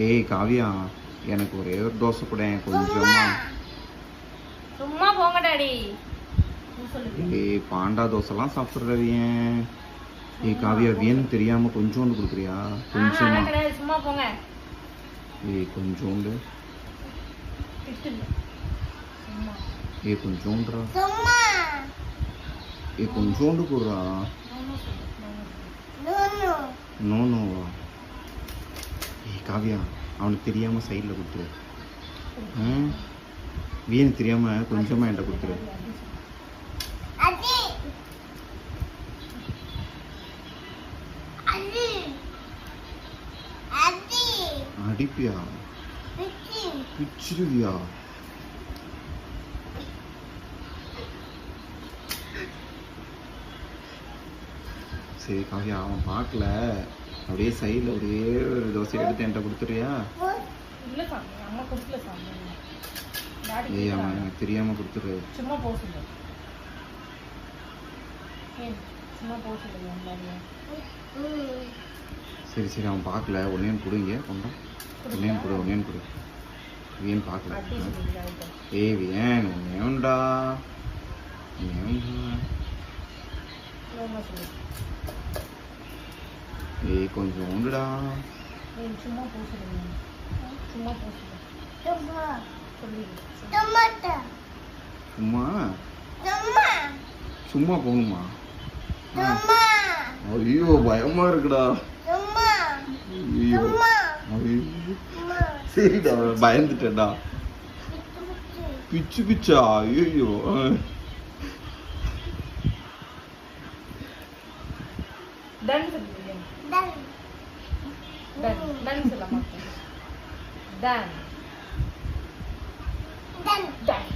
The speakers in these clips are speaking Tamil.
ஏய் காவியா, எனக்கு ஒரே ஒரு தோசை கூட கொஞ்சமா. சும்மா போங்க டாடி. ஏய் பாண்டா தோசைலாம் சாப்பிட்றது ஏன்? ஏய் காவியா, வேணும் தெரியாம கொஞ்சோண்டு கொடுக்குறியா? கொஞ்சமா. சும்மா போங்க. ஏய் கொஞ்சோண்டு. ஏய் கொஞ்சோண்டுடா. ஏய் கொஞ்சோண்டு கொடுறா. நோ நோவா? ஏய் காவியா, அவனுக்கு தெரியாம சைடில் கொடுத்துரு. வீணு தெரியாம கொஞ்சமா என்கிட்ட கொடுத்துரு. அடிப்பியா? பிச்சிருவியா? சரி காவியா, அவன் பார்க்கல, அப்படியே சைடில் அப்படியே ஒரு தோசை எடுத்து என்கிட்ட கொடுத்துறியா? ஏய் அவன் எனக்கு தெரியாம கொடுத்துரு. சும்மா போக சொல்லு. சரி சரி, அவன் பார்க்கல. ஒன்னேன்னு கொடுங்க. கொண்டா ஒன்னேன்னு கொடு, ஒன்னேன்னு கொடு. வீண் பார்க்கல. ஏய் வீண் ஒன்னேண்டா. ஏய் கொஞ்சம் உண்டுடா. சும்மா போக சொல்லு. சும்மா போக சொல்லு. சும்மா சும்மா போகணுமா? ஐயோ பயமா இருக்குடா. ஐயோ சரிடா, பயந்துட்டேன்டா. பிச்சு பிச்சா? ஐயோ டன் சொல்லுங்க. டன் சொல்ல மாட்டேன். Done done done.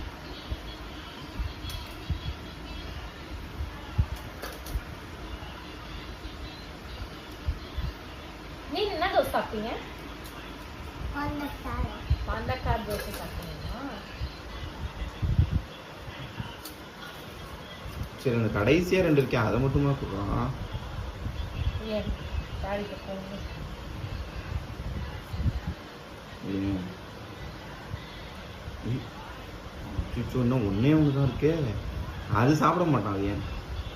நீ என்ன தோசை சாப்பிட்டீங்க? பாண்டக்கார தோசை சாப்பிட்டீங்களா? சரி, அந்த கடைசியா 2 இருக்கேன், அதை மட்டுமா கொடுறான்? ஏன் டாடிக்கு போங்க. இன்னும் ஒன்னே ஒன்று தான் இருக்கே. அது சாப்பிட மாட்டான். அது ஏன்?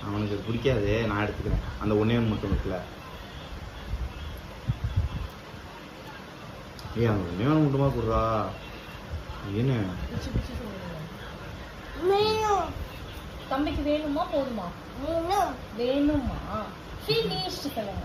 அவனுக்கு பிடிக்காது. நான் எடுத்துக்கிறேன். அந்த ஒன்னே ஒன்று மட்டும் இருக்குல்ல. ஏய் அந்த ஒன்னே ஒன்று மட்டுமா கொடுறா? என்ன தம்பிக்கு வேணுமா போதுமா? வேணுமா? ஃபினிஷ் சொல்லுங்க.